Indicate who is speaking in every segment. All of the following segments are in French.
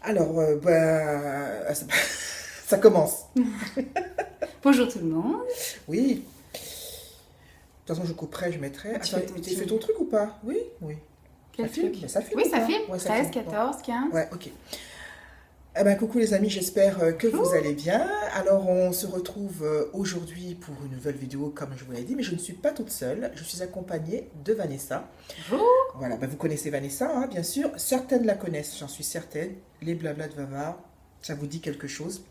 Speaker 1: Alors, ça, ça commence.
Speaker 2: Bonjour tout le monde.
Speaker 1: Oui. De toute façon, je couperai, je mettrai.
Speaker 2: Tu
Speaker 1: Attends,
Speaker 2: fais ton
Speaker 1: tu fais
Speaker 2: petit-
Speaker 1: ton truc ou pas? Oui, oui.
Speaker 2: Quel
Speaker 1: Ça filme?
Speaker 2: truc?
Speaker 1: Mais ça filme
Speaker 2: Oui,
Speaker 1: ou
Speaker 2: ça
Speaker 1: pas?
Speaker 2: filme.
Speaker 1: Ouais, ça
Speaker 2: 13,
Speaker 1: filme. Bon.
Speaker 2: 14, 15.
Speaker 1: Ouais, ok. Eh ben, coucou les amis, j'espère que vous
Speaker 2: Bonjour.
Speaker 1: allez bien. Alors, on se retrouve aujourd'hui pour une nouvelle vidéo, comme je vous l'ai dit, mais je ne suis pas toute seule. Je suis accompagnée de Vanessa.
Speaker 2: Bonjour.
Speaker 1: Voilà, ben, vous connaissez Vanessa, hein, bien sûr. Certaines la connaissent, j'en suis certaine. Les blabla de Vava, ça vous dit quelque chose?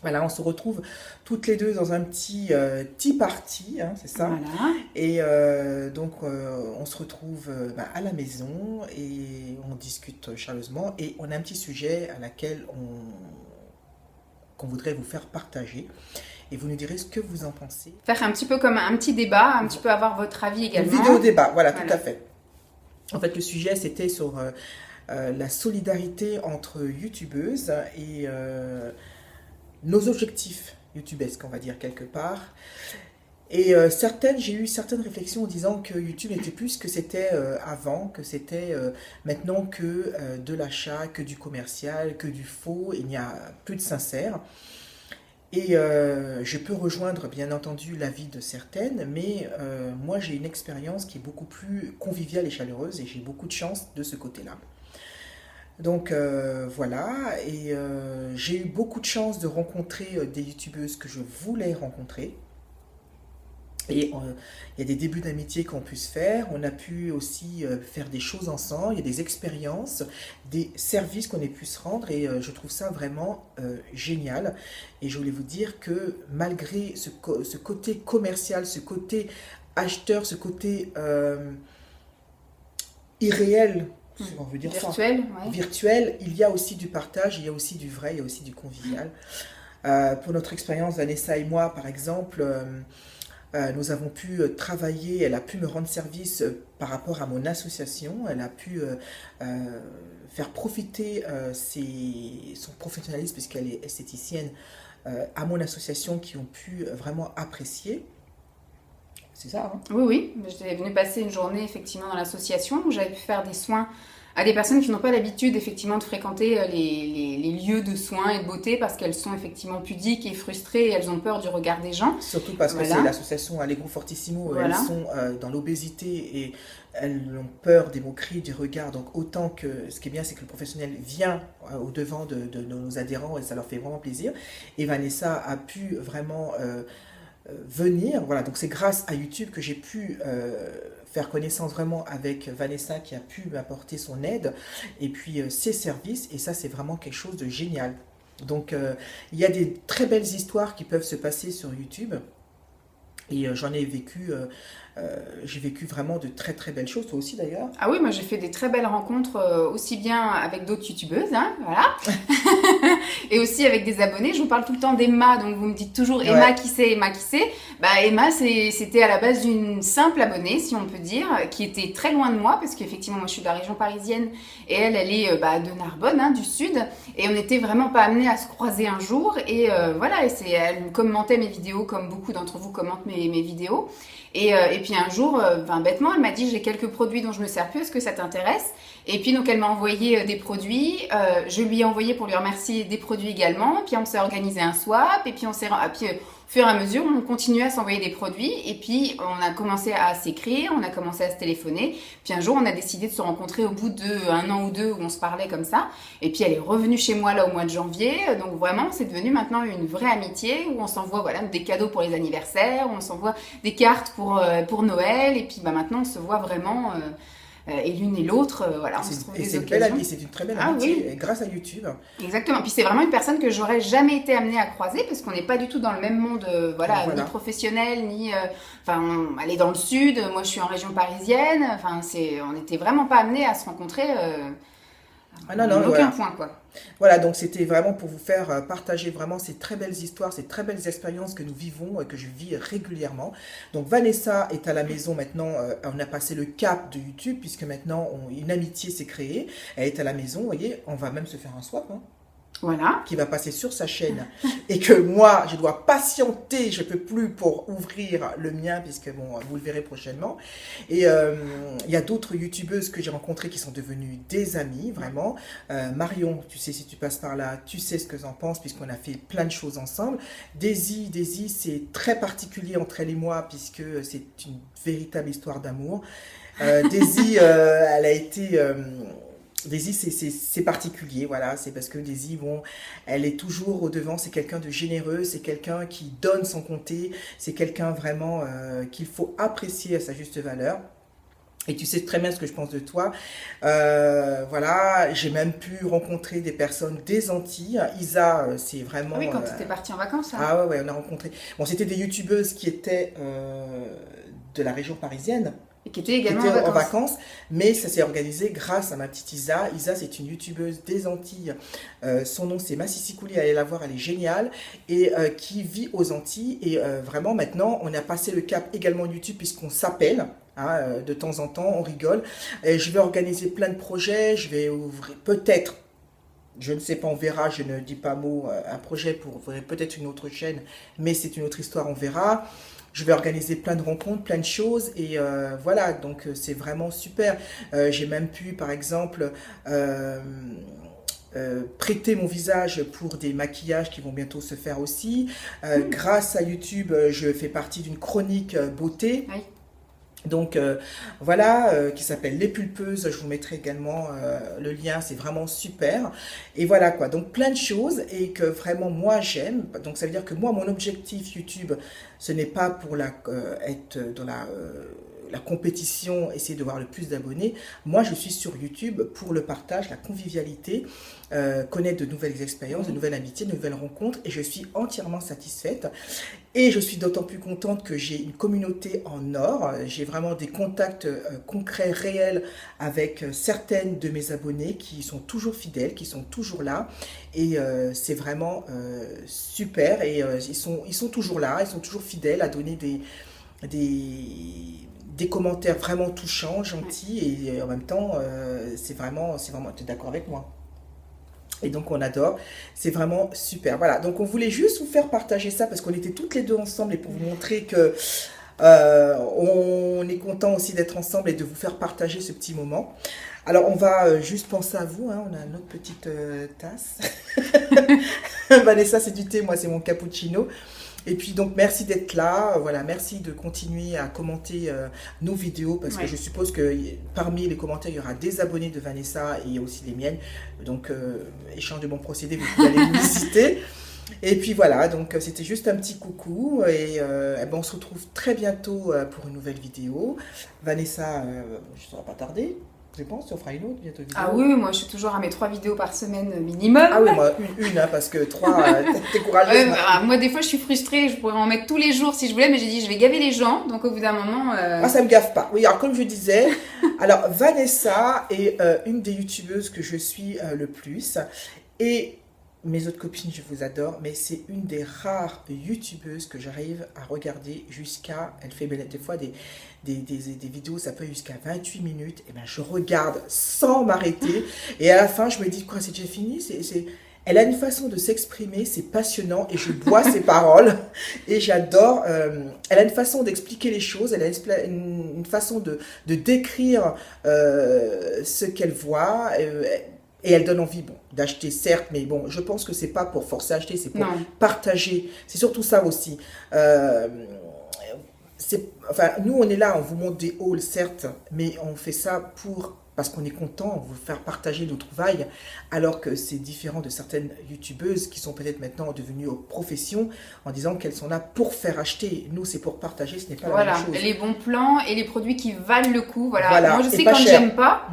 Speaker 1: Voilà, on se retrouve toutes les deux dans un petit tea party, hein, c'est ça.
Speaker 2: Voilà.
Speaker 1: Et donc, on se retrouve à la maison et on discute chaleureusement. Et on a un petit sujet à laquelle qu'on voudrait vous faire partager. Et vous nous direz ce que vous en pensez.
Speaker 2: Faire un petit peu comme un petit débat, un petit peu avoir votre avis
Speaker 1: Une
Speaker 2: également.
Speaker 1: vidéo débat, voilà, tout
Speaker 2: Voilà.
Speaker 1: à fait. En fait, le sujet, c'était sur la solidarité entre youtubeuses et nos objectifs youtubesques, on va dire, quelque part. Et j'ai eu certaines réflexions en disant que YouTube n'était plus ce que c'était avant, que c'était maintenant que de l'achat, que du commercial, que du faux, il n'y a plus de sincère. Et je peux rejoindre bien entendu l'avis de certaines, mais moi j'ai une expérience qui est beaucoup plus conviviale et chaleureuse et j'ai beaucoup de chance de ce côté-là. Donc voilà, et j'ai eu beaucoup de chance de rencontrer des youtubeuses que je voulais rencontrer. Et il y a des débuts d'amitié qu'on pu se faire. On a pu aussi faire des choses ensemble. Il y a des expériences, des services qu'on a pu se rendre. Et je trouve ça vraiment génial. Et je voulais vous dire que malgré ce côté commercial, ce côté acheteur, ce côté irréel, si on veut dire ça,
Speaker 2: Virtuel, ouais.
Speaker 1: virtuel, il y a aussi du partage, il y a aussi du vrai, il y a aussi du convivial. Pour notre expérience, Vanessa et moi, par exemple, nous avons pu travailler, elle a pu me rendre service par rapport à mon association, elle a pu faire profiter son professionnalisme, puisqu'elle est esthéticienne, à mon association qui ont pu vraiment apprécier. C'est ça, hein?
Speaker 2: Oui, oui. J'étais venue passer une journée effectivement dans l'association où j'avais pu faire des soins à des personnes qui n'ont pas l'habitude effectivement de fréquenter les lieux de soins et de beauté parce qu'elles sont effectivement pudiques et frustrées et elles ont peur du regard des gens.
Speaker 1: Surtout parce que
Speaker 2: Voilà.
Speaker 1: c'est l'association Allegro Fortissimo,
Speaker 2: Voilà.
Speaker 1: elles sont dans l'obésité et elles ont peur des moqueries, du regard. Donc autant que ce qui est bien, c'est que le professionnel vient au devant de nos adhérents et ça leur fait vraiment plaisir. Et Vanessa a pu vraiment venir. Voilà, donc c'est grâce à YouTube que j'ai pu faire connaissance vraiment avec Vanessa qui a pu m'apporter son aide et puis ses services. Et ça, c'est vraiment quelque chose de génial. Donc il y a des très belles histoires qui peuvent se passer sur YouTube. Et j'en ai vécu, j'ai vécu vraiment de très très belles choses, toi aussi d'ailleurs.
Speaker 2: Ah oui, moi j'ai fait des très belles rencontres aussi bien avec d'autres youtubeuses, hein, voilà, et aussi avec des abonnés. Je vous parle tout le temps d'Emma, donc vous me dites toujours Emma
Speaker 1: Ouais.
Speaker 2: qui c'est, Emma qui c'est. Bah Emma c'était à la base d'une simple abonnée, si on peut dire, qui était très loin de moi parce qu'effectivement moi je suis de la région parisienne et elle est de Narbonne, hein, du sud, et on n'était vraiment pas amenés à se croiser un jour. Et voilà, elle commentait mes vidéos comme beaucoup d'entre vous commentent mes vidéos. Et puis un jour, bêtement, elle m'a dit j'ai quelques produits dont je me sers plus, est-ce que ça t'intéresse? Et puis donc elle m'a envoyé des produits, je lui ai envoyé pour lui remercier des produits également, puis on s'est organisé un swap, et puis au fur et à mesure on continuait à s'envoyer des produits, et puis on a commencé à s'écrire, on a commencé à se téléphoner, puis un jour on a décidé de se rencontrer au bout d'un an ou deux où on se parlait comme ça, et puis elle est revenue chez moi là au mois de janvier, donc vraiment c'est devenu maintenant une vraie amitié où on s'envoie voilà, des cadeaux pour les anniversaires, où on s'envoie des cartes pour Noël, et puis maintenant on se voit vraiment et l'une et l'autre, voilà, on se trouve
Speaker 1: Et
Speaker 2: des
Speaker 1: c'est une belle
Speaker 2: occasions.
Speaker 1: amie, c'est une très belle
Speaker 2: Ah
Speaker 1: amitié,
Speaker 2: oui.
Speaker 1: et grâce à YouTube.
Speaker 2: Exactement, puis c'est vraiment une personne que j'aurais jamais été amenée à croiser parce qu'on n'est pas du tout dans le même monde, voilà,
Speaker 1: Voilà.
Speaker 2: ni professionnel, ni, elle est dans le sud, moi je suis en région parisienne, on n'était vraiment pas amenés à se rencontrer
Speaker 1: Ah non,
Speaker 2: en
Speaker 1: non,
Speaker 2: aucun
Speaker 1: voilà.
Speaker 2: point, quoi.
Speaker 1: Voilà, donc c'était vraiment pour vous faire partager vraiment ces très belles histoires, ces très belles expériences que nous vivons et que je vis régulièrement. Donc Vanessa est à la maison maintenant, on a passé le cap de YouTube puisque maintenant une amitié s'est créée. Elle est à la maison, vous voyez, on va même se faire un swap, hein.
Speaker 2: Voilà.
Speaker 1: qui va passer sur sa chaîne et que moi, je dois patienter, je peux plus pour ouvrir le mien, puisque bon, vous le verrez prochainement. Et il y a d'autres youtubeuses que j'ai rencontrées qui sont devenues des amies, vraiment. Marion, tu sais, si tu passes par là, tu sais ce que j'en pense, puisqu'on a fait plein de choses ensemble. Daisy, c'est très particulier entre elle et moi, puisque c'est une véritable histoire d'amour. Daisy, elle a été... Daisy, c'est particulier, voilà, c'est parce que Daisy, bon, elle est toujours au devant, c'est quelqu'un de généreux, c'est quelqu'un qui donne sans compter, c'est quelqu'un vraiment qu'il faut apprécier à sa juste valeur. Et tu sais très bien ce que je pense de toi. Voilà, j'ai même pu rencontrer des personnes des Antilles. Isa, c'est vraiment...
Speaker 2: Ah oui, quand tu étais partie en vacances. Hein.
Speaker 1: Ah ouais, on a rencontré... Bon, c'était des youtubeuses qui étaient de la région parisienne.
Speaker 2: Et qui était également
Speaker 1: en vacances, mais ça s'est organisé grâce à ma petite Isa. Isa, c'est une youtubeuse des Antilles. Son nom, c'est Massissi Kouli. Allez la voir, elle est géniale. Et qui vit aux Antilles. Et vraiment, maintenant, on a passé le cap également YouTube, puisqu'on s'appelle. Hein, de temps en temps, on rigole. Et je vais organiser plein de projets. Je vais ouvrir peut-être... Je ne sais pas, on verra, je ne dis pas mot, un projet pour ouvrir peut-être une autre chaîne, mais c'est une autre histoire, on verra. Je vais organiser plein de rencontres, plein de choses, et voilà, donc c'est vraiment super. J'ai même pu, par exemple, prêter mon visage pour des maquillages qui vont bientôt se faire aussi. Grâce à YouTube, je fais partie d'une chronique beauté.
Speaker 2: Oui.
Speaker 1: Donc voilà, qui s'appelle Les Pulpeuses, je vous mettrai également le lien, c'est vraiment super. Et voilà quoi, donc plein de choses et que vraiment moi j'aime. Donc ça veut dire que moi, mon objectif YouTube, ce n'est pas pour être dans la compétition, essayer de voir le plus d'abonnés. Moi, je suis sur YouTube pour le partage, la convivialité, connaître de nouvelles expériences, de nouvelles amitiés, de nouvelles rencontres, et je suis entièrement satisfaite. Et je suis d'autant plus contente que j'ai une communauté en or. J'ai vraiment des contacts concrets, réels, avec certaines de mes abonnés qui sont toujours fidèles, qui sont toujours là. Et c'est vraiment super. Et ils sont toujours là, ils sont toujours fidèles à donner des commentaires vraiment touchants, gentils, et en même temps, c'est vraiment, tu es d'accord avec moi? Et donc on adore, c'est vraiment super. Voilà, donc on voulait juste vous faire partager ça parce qu'on était toutes les deux ensemble et pour vous montrer que on est content aussi d'être ensemble et de vous faire partager ce petit moment. Alors on va juste penser à vous, hein, on a notre petite tasse. Vanessa, c'est du thé, moi c'est mon cappuccino. Et puis donc merci d'être là, voilà, merci de continuer à commenter nos vidéos parce que je suppose que parmi les commentaires il y aura des abonnés de Vanessa et aussi les miennes, donc échange de bons procédés, vous pouvez aller nous visiter. Et puis voilà, donc c'était juste un petit coucou et ben, on se retrouve très bientôt pour une nouvelle vidéo. Vanessa, je ne saurais pas tarder. Je pense, on fera une autre bientôt vidéo.
Speaker 2: Ah oui, moi je suis toujours à mes 3 vidéos par semaine minimum.
Speaker 1: Ah oui, moi une hein, parce que 3, t'es courageuse.
Speaker 2: Moi des fois je suis frustrée, je pourrais en mettre tous les jours si je voulais, mais j'ai dit je vais gaver les gens, donc au bout d'un moment...
Speaker 1: Ah, ça me gaffe pas. Oui, alors comme je disais, alors Vanessa est une des youtubeuses que je suis le plus. Et mes autres copines, je vous adore, mais c'est une des rares youtubeuses que j'arrive à regarder jusqu'à... Elle fait des fois des vidéos, ça peut jusqu'à 28 minutes. Et ben je regarde sans m'arrêter. Et à la fin, je me dis, quoi, c'est déjà fini? Elle a une façon de s'exprimer, c'est passionnant et je bois ses paroles et j'adore. Elle a une façon d'expliquer les choses, elle a une façon de décrire ce qu'elle voit. Et elle donne envie, bon, d'acheter certes, mais bon, je pense que c'est pas pour forcer à acheter, c'est pour partager. C'est surtout ça aussi. Enfin, nous, on est là, on vous montre des hauls, certes, mais on fait ça parce qu'on est content, on veut faire partager nos trouvailles, alors que c'est différent de certaines youtubeuses qui sont peut-être maintenant devenues aux professions en disant qu'elles sont là pour faire acheter. Nous, c'est pour partager, ce n'est pas la même chose.
Speaker 2: Voilà, les bons plans et les produits qui valent le coup. Voilà. Moi, je sais quand j'aime pas,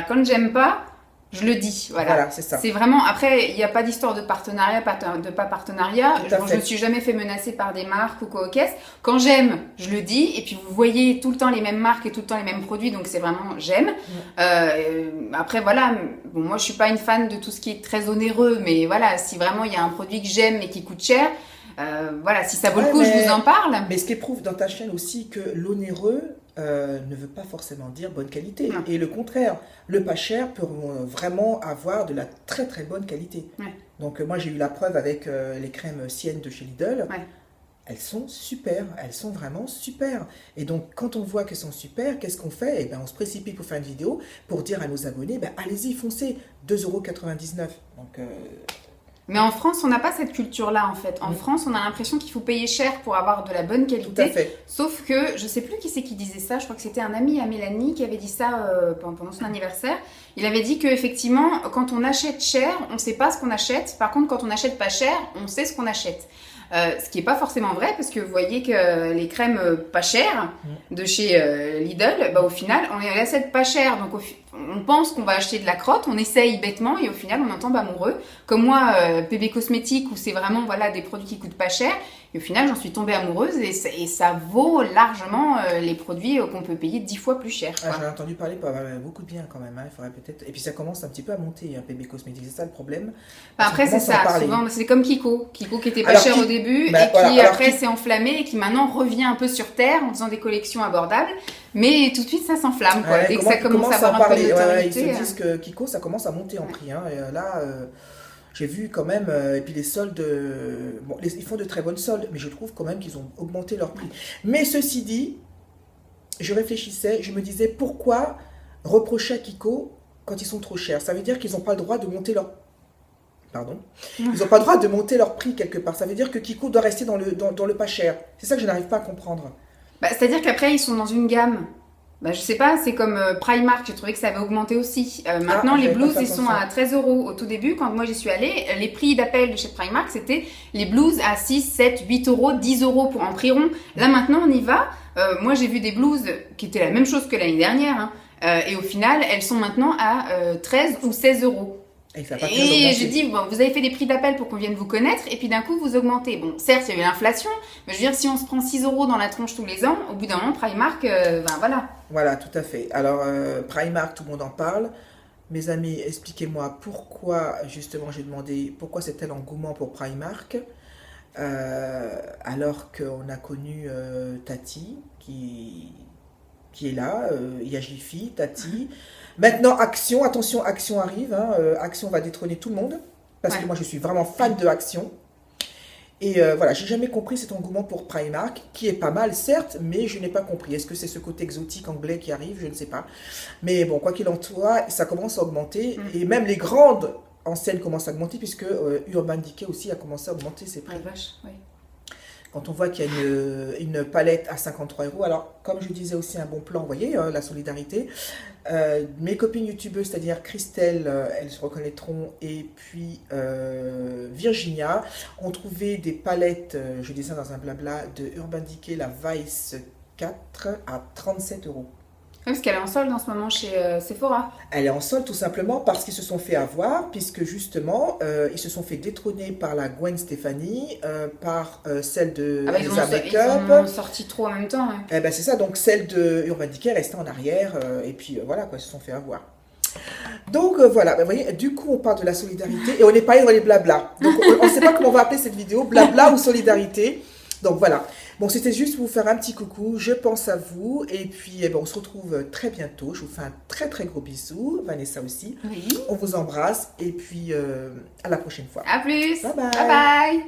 Speaker 2: quand j'aime pas, je le dis, voilà c'est ça. C'est vraiment, après, il n'y a pas d'histoire de partenariat, de pas partenariat. Je ne me suis jamais fait menacer par des marques ou quoi au caisse. Quand j'aime, je le dis. Et puis, vous voyez tout le temps les mêmes marques et tout le temps les mêmes produits. Donc, c'est vraiment, j'aime. Après, voilà, bon, moi, je suis pas une fan de tout ce qui est très onéreux. Mais voilà, si vraiment il y a un produit que j'aime et qui coûte cher, voilà, si ça vaut le coup, je vous en parle.
Speaker 1: Mais ce qui prouve dans ta chaîne aussi que l'onéreux ne veut pas forcément dire bonne qualité. Et le contraire, le pas cher peut vraiment avoir de la très très bonne qualité. Donc moi j'ai eu la preuve avec les crèmes Sienne de chez Lidl.
Speaker 2: Ouais.
Speaker 1: Elles sont super, elles sont vraiment super. Et donc, quand on voit qu'elles sont super, qu'est-ce qu'on fait? Eh ben, on se précipite pour faire une vidéo pour dire à nos abonnés, ben, allez-y, foncez, 2,99 €. Donc,
Speaker 2: Mais en France, on n'a pas cette culture-là, en fait. En France, on a l'impression qu'il faut payer cher pour avoir de la bonne
Speaker 1: tout à
Speaker 2: qualité.
Speaker 1: fait.
Speaker 2: Sauf que, je sais plus qui c'est qui disait ça, je crois que c'était un ami à Mélanie qui avait dit ça pendant son anniversaire. Il avait dit qu'effectivement, quand on achète cher, on ne sait pas ce qu'on achète. Par contre, quand on achète pas cher, on sait ce qu'on achète. Ce qui n'est pas forcément vrai, parce que vous voyez que les crèmes pas chères de chez Lidl, bah, au final, on les achète pas cher. Donc on pense qu'on va acheter de la crotte, on essaye bêtement et au final, on en tombe amoureux. Comme moi, PB Cosmétiques, où c'est vraiment voilà, des produits qui coûtent pas cher. Et au final, j'en suis tombée amoureuse et ça vaut largement les produits qu'on peut payer 10 fois plus cher.
Speaker 1: Ah, j'en ai entendu parler beaucoup de bien quand même. Hein. Il faudrait peut-être. Et puis ça commence un petit peu à monter, un PB Cosmétique. C'est ça le problème.
Speaker 2: Bah, après, c'est ça. Souvent, c'est comme Kiko. Kiko qui était pas cher au début
Speaker 1: bah,
Speaker 2: et qui après s'est enflammé et qui maintenant revient un peu sur terre en faisant des collections abordables. Mais tout de suite, ça s'enflamme.
Speaker 1: Ouais,
Speaker 2: dès que ça commence à avoir un peu d'autorité.
Speaker 1: Ils se disent que Kiko, ça commence à monter en prix. Hein. Et là, j'ai vu quand même, et puis les soldes, bon, ils font de très bonnes soldes, mais je trouve quand même qu'ils ont augmenté leur prix. Mais ceci dit, je réfléchissais, je me disais pourquoi reprocher à Kiko quand ils sont trop chers? Ça veut dire qu'ils n'ont pas le droit de monter leur... Pardon. Ils n'ont pas le droit de monter leur prix quelque part. Ça veut dire que Kiko doit rester dans le pas cher. C'est ça que je n'arrive pas à comprendre.
Speaker 2: Bah, c'est-à-dire qu'après, ils sont dans une gamme. Bah, je sais pas, c'est comme Primark, j'ai trouvé que ça avait augmenté aussi. Maintenant, les blouses, ils sont à 13 € au tout début. Quand moi j'y suis allée, les prix d'appel de chez Primark, c'était les blouses à 6, 7, 8 €, 10 € pour en prix rond. Là, maintenant, on y va. Moi, j'ai vu des blouses qui étaient la même chose que l'année dernière. Hein. Et au final, elles sont maintenant à 13 ou 16 €. Et j'ai dit, bon, vous avez fait des prix d'appel pour qu'on vienne vous connaître, et puis d'un coup, vous augmentez. Bon, certes, il y a eu l'inflation, mais je veux dire, si on se prend 6 € dans la tronche tous les ans, au bout d'un moment, Primark, ben voilà.
Speaker 1: Voilà, tout à fait. Alors, Primark, tout le monde en parle. Mes amis, expliquez-moi pourquoi, justement, j'ai demandé pourquoi c'est tel engouement pour Primark, alors qu'on a connu Tati, qui est là, il y a Jiffy, Tati. Maintenant, Action, attention, Action arrive. Hein, Action va détrôner tout le monde, parce que moi, je suis vraiment fan de Action. Et voilà, j'ai jamais compris cet engouement pour Primark, qui est pas mal, certes, mais je n'ai pas compris. Est-ce que c'est ce côté exotique anglais qui arrive? Je ne sais pas. Mais bon, quoi qu'il en soit, ça commence à augmenter. Et même les grandes enseignes commencent à augmenter, puisque Urban Decay aussi a commencé à augmenter ses prix.
Speaker 2: Vache, oui.
Speaker 1: Quand on voit qu'il y a une palette à 53 €, alors comme je disais aussi un bon plan, vous voyez, la solidarité, mes copines youtubeuses, c'est-à-dire Christelle, elles se reconnaîtront, et puis Virginia, ont trouvé des palettes, je dis ça dans un blabla, de Urban Decay, la Vice 4 à 37 €.
Speaker 2: Oui, parce qu'elle est en solde en ce moment chez Sephora.
Speaker 1: Elle est en solde tout simplement parce qu'ils se sont fait avoir, puisque justement, ils se sont fait détrôner par la Gwen Stefani, par celle de Elsa Makeup.
Speaker 2: Ils ont sorti trop en même temps. Hein.
Speaker 1: Eh ben c'est ça, donc celle de Urban Decay est restée en arrière, et puis voilà, quoi, ils se sont fait avoir. Donc voilà, vous voyez, du coup on parle de la solidarité, et on n'est pas dans les blabla. Donc on ne sait pas comment on va appeler cette vidéo, blabla ou solidarité. Donc voilà. Bon, c'était juste pour vous faire un petit coucou, je pense à vous, et puis eh ben, on se retrouve très bientôt. Je vous fais un très très gros bisou, Vanessa aussi.
Speaker 2: Oui.
Speaker 1: On vous embrasse, et puis à la prochaine fois.
Speaker 2: À plus.
Speaker 1: Bye bye.
Speaker 2: Bye bye.